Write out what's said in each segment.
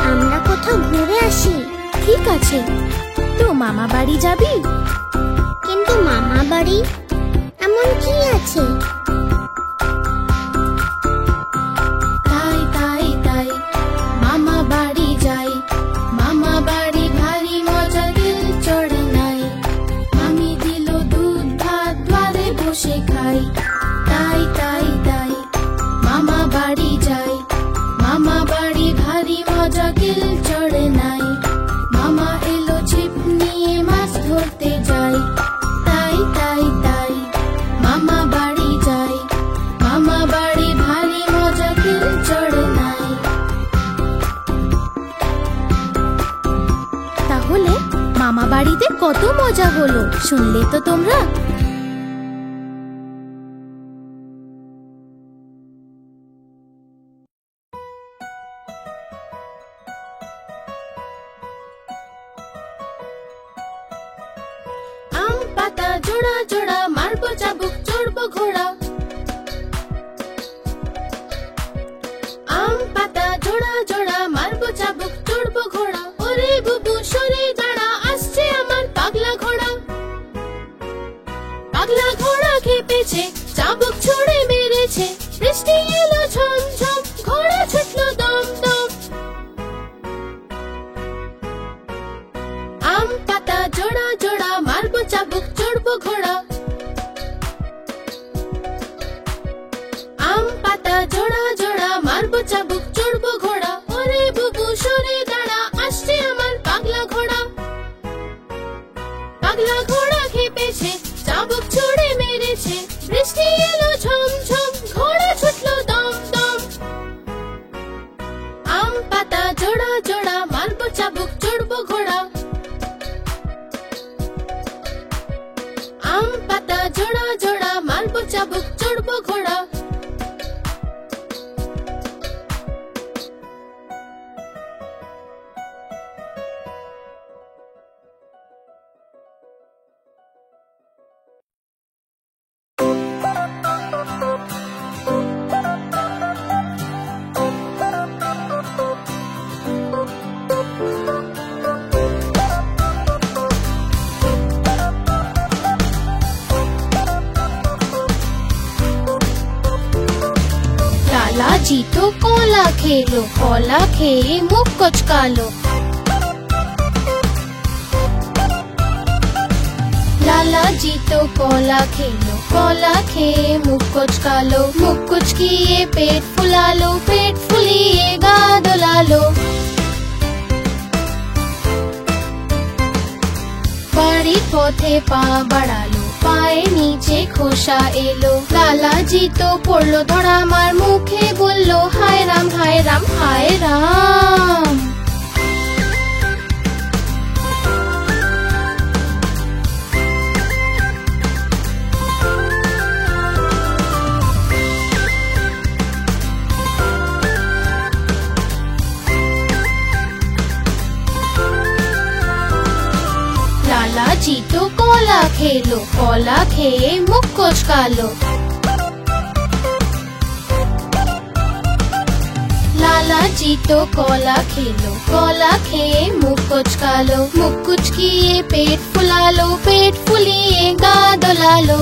আমরা কোথাও ঘুরে আসি। ঠিক আছে, তো মামা বাড়ি যাবি? কিন্তু মামা বাড়ি এমন কি আছে? তাই তাই তাই মামা বাড়ি যাই। মামা বাড়ি ভারী মজা, দিল চড়ে নাই। মামি দিল দুধ ভাত, দ্বারে বসে খাই। তাই তাই তাই মামা বাড়ি যাই। মামা বাড়ি ভারী মজা, দিল চড়ে নাই। মামা এলো ছিপ নিয়ে, মাছ ধরতে যাই। তাই তাই তাই মামা বাড়ি যাই। মামা বাড়ি ভারী মজা, দিল চড়ে নাই। তাহলে মামা বাড়িতে কত মজা হলো, শুনলে তো তোমরা? আম পাতা জোড়া জোড়া, মারবো চাবুক, চড়বো ঘোড়া। আম পাতা জোড়া জোড়া, মারবো চাবুক, চড়বো ঘোড়া। ওরে বুবু সরে দাঁড়া, আসছে আমার পাগলা ঘোড়া। পাগলা ঘোড়া খেপেছে, চাবুক ছুড়ে মেরেছে। বৃষ্টি এলো ঝম ঝম, ঘোড়া ছুটলো দম দম। আম পাতা জোড়া জোড়া, মারবো চাবুক, চড়বো ঘোড়া। আম পাতা জোড়া জোড়া, মারবো চাবুক, চড়বো ঘোড়া। ওরে বুবু সরে দাঁড়া, আসছে আমার পাগলা ঘোড়া। পাগলা ঘোড়া খেপেছে, চাবুক ছুড়ে মেরেছে। বৃষ্টি এলো ঝম ঝম, ঘোড়া ছুটলো দম দম। আম পাতা জোড়া জোড়া, মারবো চাবুক, চড়বো ঘোড়া। আম পাতা জোড়া জোড়া, মারবো চাবুক, চড়বো ঘোড়া। लाला जी तो कोला खेलो, कोला खेए मुख कुचकालो। लाला जी तो कोला खेलो, कोला खेए मुख कुचकालो। मुख कुचकिए पेट फुला लो, पेट फुलिएगा दुला लो। बाड़ी पौधे पा बढ़ा लो, পায়ে নিচে খোসা এলো। লালাজি তো পড়লো ধরা, আমার মুখে বললো হায় রাম হায় রাম হায় রাম। लालाजी तो कोला खेलो, कोला खेए मुख कुचकालो। लालाजी तो कोला खेलो, कोला खेए मुख कुचकालो। मुख कुचकिए पेट फुला लो, पेट फुलिएगा दुला लो।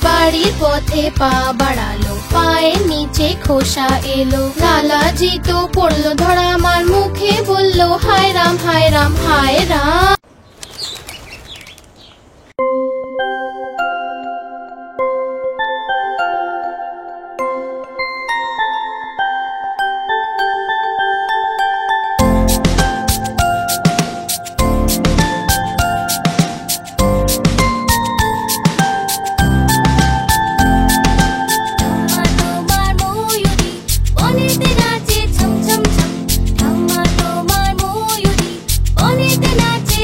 বাড়ির পথে পা বাড়ালো, পায়ে নিচে খোসা এলো। লালাজি তো পড়লো ধরা, আমার মুখে বললো হায় রাম হায় রাম হায় রাম। নাচে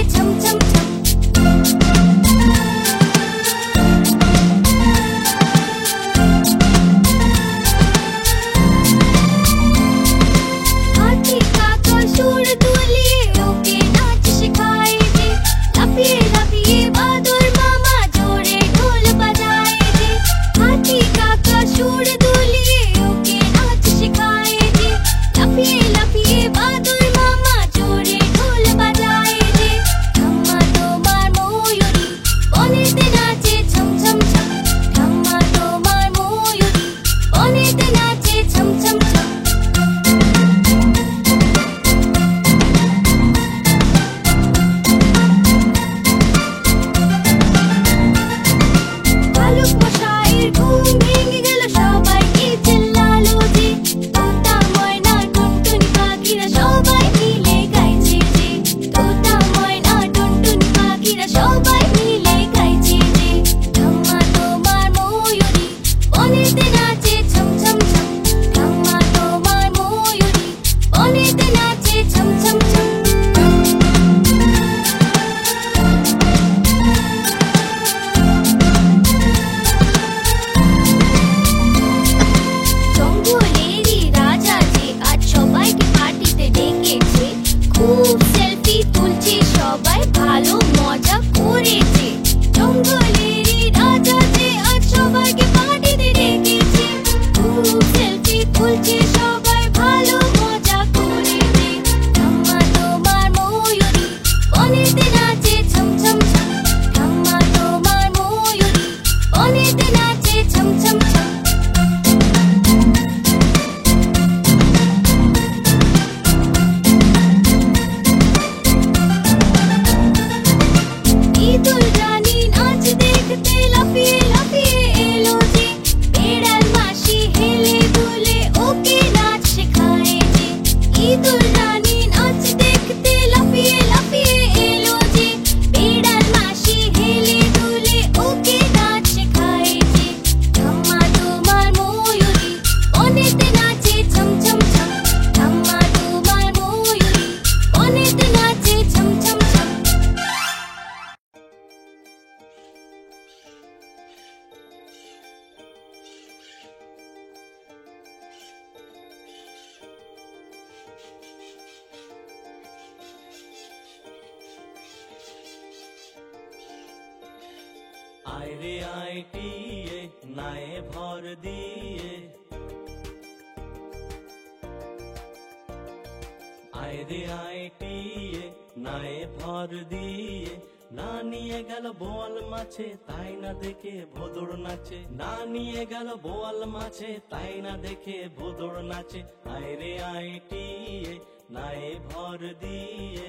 আয় রে আয় টিয়ে নায়ে ভর দিয়ে, আয় রে আয় টিয়ে নায়ে ভর দিয়ে, না নিয়ে গেল বোয়াল মাছে তাই না দেখে ভোদর নাচে, না নিয়ে গেল বোয়াল মাছে তাই না দেখে ভোদর নাচে, আয় রে আয় টিয়ে নায়ে ভর দিয়ে।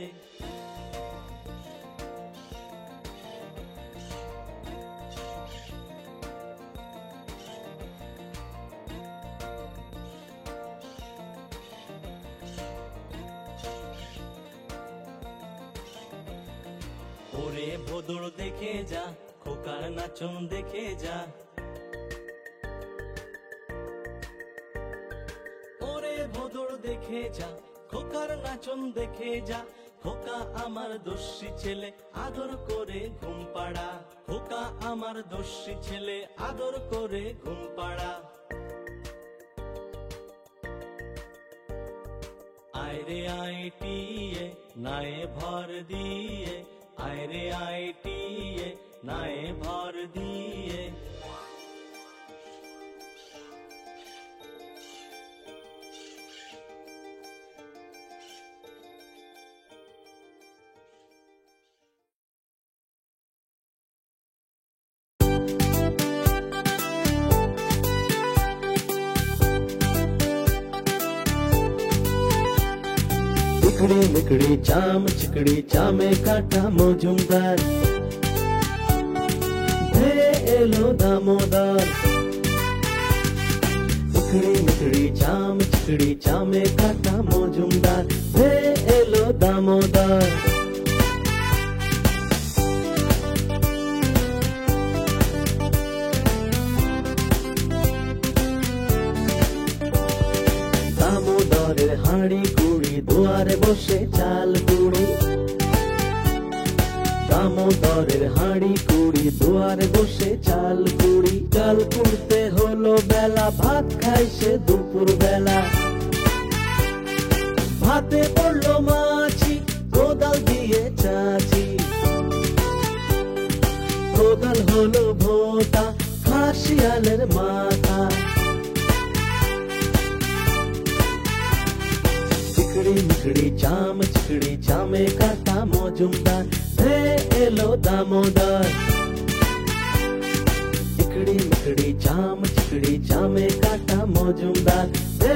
ওরে ভোদর দেখে যা, খোকার নাচন দেখে যা, ওরে ভোদর দেখে যা, খোকার নাচন দেখে যা, খোকা আমার দস্যি ছেলে আদর করে ঘুম পাড়া, খোকা আমার দস্যি ছেলে আদর করে ঘুম পাড়া। আয় রে আয় টিয়ে নায়ে ভর দিয়ে, আয় রে আয় টিয়ে নায়ে ভর দিয়ে। चिकड़ी मिकड़ी चाम चिकड़ी चामे काटा मौजूमदार, हे एलो दामोदार। चिकड़ी मिकड़ी चाम चिकड़ी चामे काटा मौजूमदार, हे एलो दामोदार। দামোদরের হাঁড়ি কুড়ি দুয়ারে বসে চাল কুড়ি, দামোদরের হাঁড়ি কুড়ি দুয়ারে বসে চাল কুড়ি, চাল কুড়তে হলো বেলা ভাত খাই সে দুপুর বেলা, ভাতে পড়লো মাছি কোদাল দিয়ে চাচি, কোদাল হলো ভোটা খাসিয়ালের মাথা। चिकड़ी मिकड़ी चाम चिकड़ी चामे काटा मौजूमदार, हे एलो दामोदार। चिकड़ी मिकड़ी चाम चिकड़ी चामे काटा मौजूमदार, हे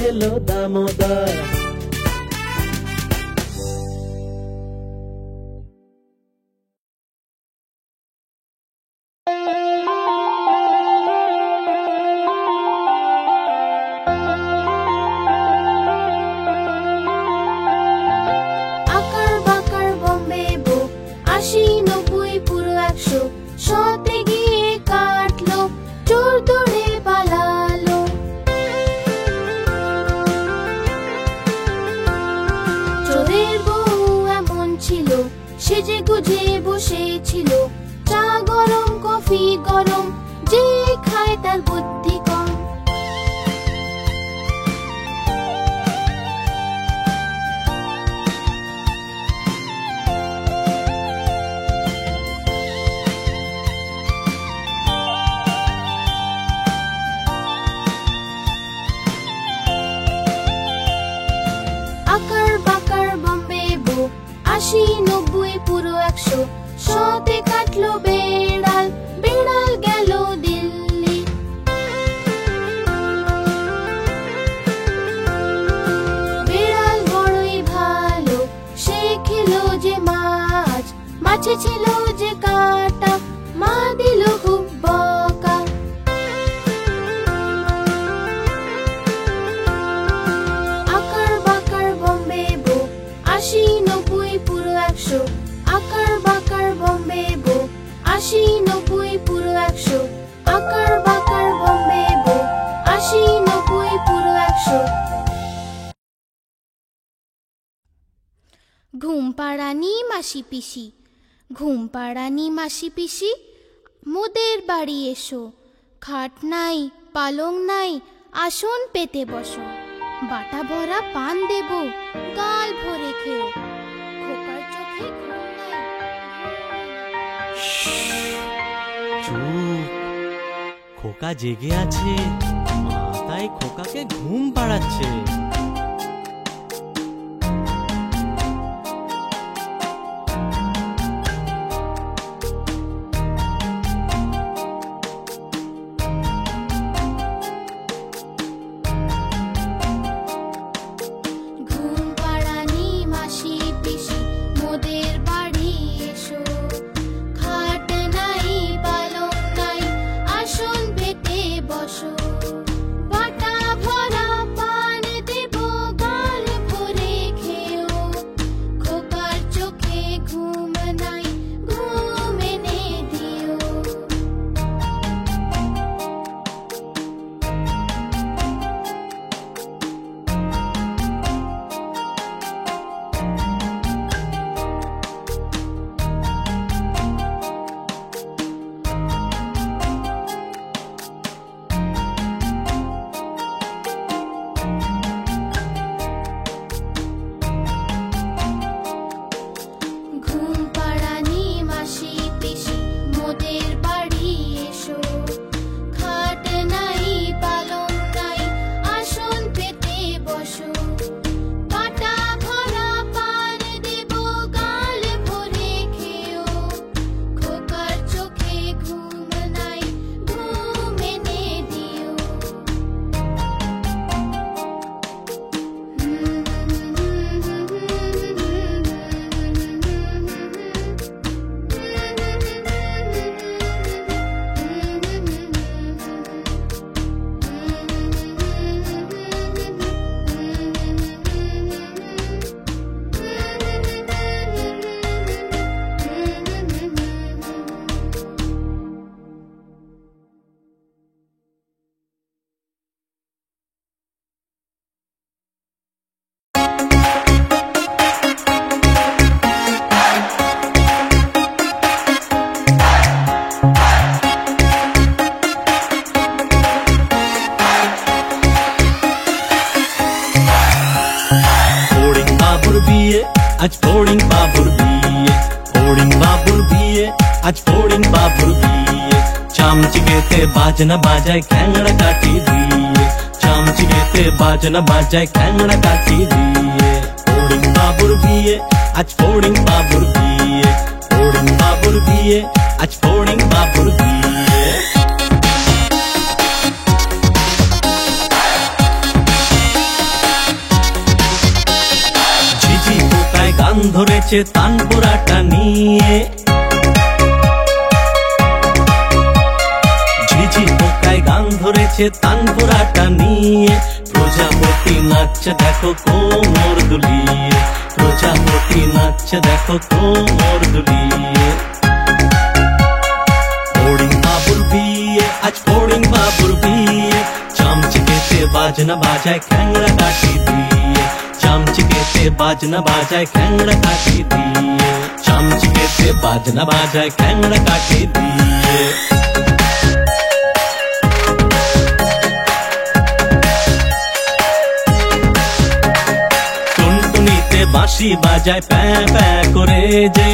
एलो दामोदार। সেজে গুজে বসেছিল, চা গরম কফি গরম, যে খায় তার বুদ্ধি কম। আকার বাকার বম্বে বো, ৮০ ৯০ পুরো ১০০, ১০০তে কাটলো বেড়াল, বেড়াল গেল দিল্লি। বেড়াল বড়ই ভালো, সে খেলো যে মাছ, মাছে ছিল যে কাঁটা, মা দিল খুব বকা। আকার বাকার বম্বে বো, ৮০ ৯০ পুরো ১০০, আকার বাকার বম্বে বো, ৮০ ৯০ পুরো ১০০, আকার বাকার বম্বে বো, ৮০ ৯০ পুরো ১০০। ঘুম পাড়ানি মাসি পিসি, ঘুম পাড়ানি মাসি পিসি, মোদের বাড়ি এসো, খাট নাই পালং নাই, আসন পেতে বসো, বাটা ভরা পান দেব, গাল ভরে খেও, খোকার চোখে ঘুম নাই। চুপ, খোকা জেগে আছে, মা তাই খোকাকে ঘুম পাড়াচ্ছে। ঘুম পাড়ানি মাসি পিসি মোদের বাড়ি এসো, খাট নাই পালং নাই আসন পেতে বসো, বাটা ভরা পান দেব গাল ভরে খেও, খোকার চোখে ঘুম নাই ঘুম এনে দিও। ঘুম পাড়ানি মাসি পিসি মোদের বাড়ি এসো, খাট নাই পালং নাই আসন পেতে বসো, বাটা ভরা পান দেব গাল ভরে খেও, খোকার চোখে ঘুম নাই ঘুম এনে দিও। ফড়িং বাবুর বিয়ে, আজ ফড়িং বাবুর বিয়ে, ফড়িং বাবুর বিয়ে, আজ ফড়িং বাবুর বিয়ে। চামচিকেতে বাজনা বাজায় খ্যাংড়া কাঠি দিয়ে, চামচিকেতে বাজনা বাজায় খ্যাংড়া কাঠি দিয়ে। ফড়িং বাবুর বিয়ে, আজ ফড়িং বাবুর বিয়ে, ফড়িং বাবুর বিয়ে, আজ ফড়িং বাবুর বিয়ে। ঝিঝি পোকায় গান ধরেছে তানপুরাটা নিয়ে, ঝিঝি পোকায় গান ধরেছে তানপুরাটা নিয়ে। প্রজাপতি নাচছে দেখো কোমর দুলিয়ে, প্রজাপতি নাচছে দেখো কোমর দুলিয়ে। ফড়িং বাবুর বিয়ে, আজ ফড়িং বাবুর বিয়ে। চামচিকেতে বাজনা বাজায় খ্যাংড়া কাঠি দিয়ে, চামচিকেতে বাজনা বাজায় খ্যাংড়া কাঠি দিয়ে, চামচিকেতে বাজনা বাজায় খ্যাংড়া কাঠি দিয়ে। টুনটুনিতে বাঁশি বাজায় প্যাঁ প্যাঁ করে যে,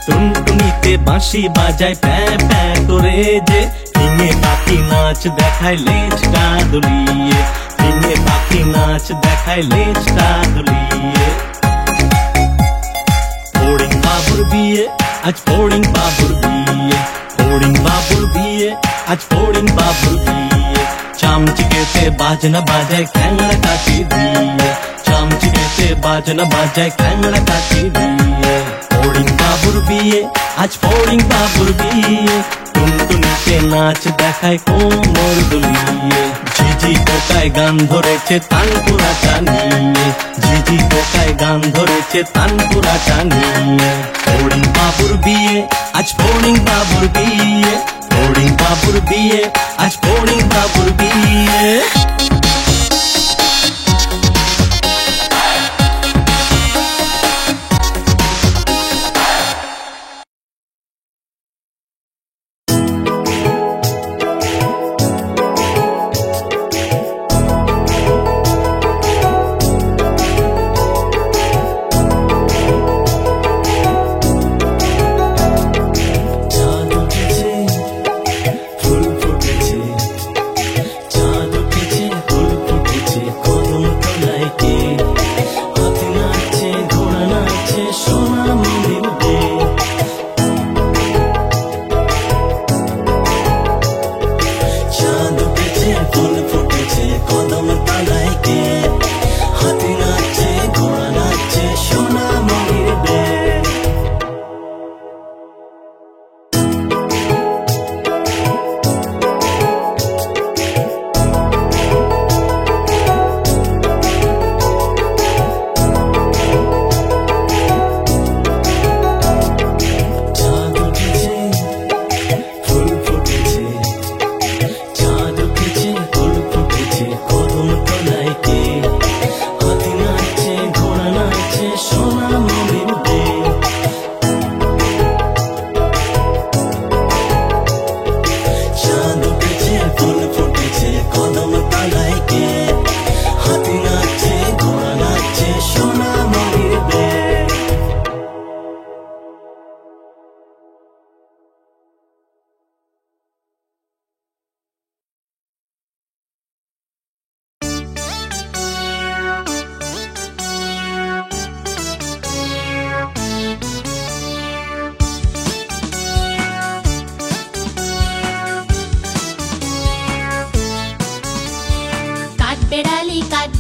টুনটুনিতে বাঁশি বাজায় প্যাঁ প্যাঁ করে যে। ফিঙে পাখি নাচ দেখায় লেজটা দুলিয়ে, ফিঙে পাখি নাচ দেখায় লেজটা দুলিয়ে। ফড়িং বাবুর বিয়ে, আজ ফড়িং বাবুর বিয়ে, ফড়িং বাবুর বিয়ে, আজ ফড়িং বাবুর বিয়ে। চামচিকেতে বাজনা বাজায় খ্যাংড়া কাঠি দিয়ে, চামচিকেতে বাজনা বাজায় খ্যাংড়া কাঠি দিয়ে। ফড়িং বাবুর বিয়ে, আজ ফড়িং বাবুর বিয়ে। টুনটুনিতে নাচ দেখায় কোমর দুলিয়ে, ঝিঝি পোকায় গান ধরেছে তানপুরাটা নিয়ে, ঝিঝি পোকায় গান ধরেছে তানপুরাটা নিয়ে। ফড়িং বাবুর বিয়ে, আজ ফড়িং বাবুর বিয়ে, ফড়িং বাবুর বিয়ে, আজ ফড়িং বাবুর বিয়ে।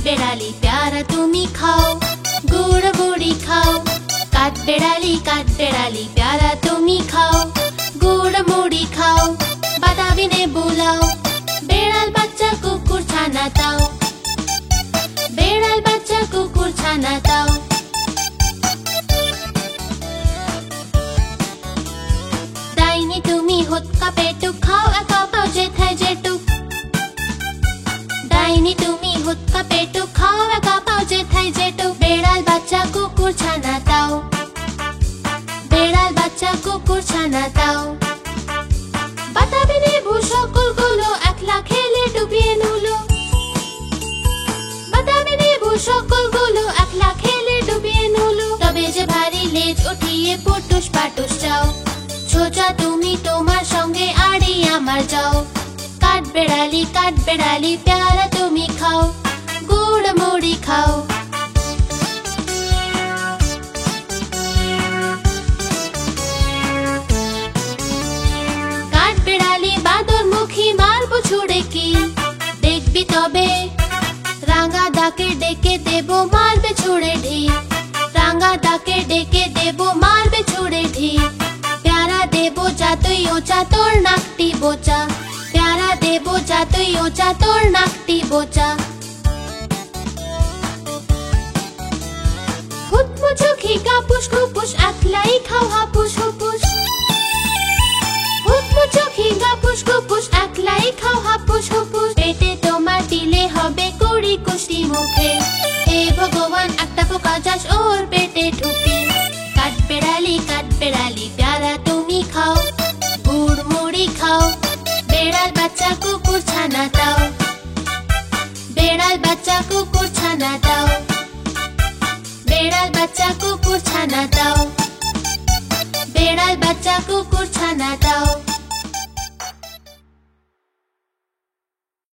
বেড়ালি প্যারা তুমি খাও, গুড় মুড়ি খাও। কাঠবেড়ালি প্যারা তুমি খাও, গুড় মুড়ি খাও। বাদামি লেবু লাও, বেড়াল বাচ্চা কুকুর ছানা দাও, বেড়াল বাচ্চা কুকুর ছানা দাও। ডাইনি তুমি হুৎকা পেটুক খাও, একা পাও যেথায় যেটুক। ডাইনি তুমি হুৎকা পেটুক খাও, একা পাও যেথায় যেটুক। বেড়াল বাচ্চা কুকুর ছানা দাও, বেড়াল বাচ্চা কুকুর ছানা দাও। বাতাবি লেবু সকলগুলো একলা খেলে ডুবিয়ে নুলো, বাতাবি লেবু সকলগুলো একলা খেলে ডুবিয়ে নুলো। তবে যে ভারী লেজ উঠিয়ে পটুস পাটুস যাও, ছোচা তুমি তোমার সঙ্গে আড়ি আমার যাও। কাঠবেড়ালি প্যারা তুমি খাও, গুড় মুড়ি খাও। কাঠবেড়ালি বাদর মুখী মারবো ছুড়ে কি, দেখবি তবে রাঙা দাকে ডেকে দেব মারবে ছুড়ে ঢি, রাঙা দাকে ডেকে দেব মারবে ছুড়ে ঢি। প্যারা দেব যতই ওচা তোর নাকটি বোচা, প্যারা দেব যতই ওচা তোর নাকটি বোচা। হুতমুচুকি কাপুস খুপুস একলাই খাও হাপুস হুপুস, হুতমুচুকি কাপুস খুপুস একলাই খাও হাপুস হুপুস। পেটে তোমার দিলে হবে 20 মুখে, হে ভগবান একটা পোকা যাস ওর পেটে ঢুকে। কাঠবেড়ালি প্যারা তুমি খাও, গুড় মুড়ি খাও। বেড়াল বাচ্চা কুকুর ছানা দাও, বেড়াল বাচ্চা কুকুর ছানা দাও, বেড়াল বাচ্চা কুকুর ছানা দাও, বেড়াল বাচ্চা কুকুর ছানা দাও।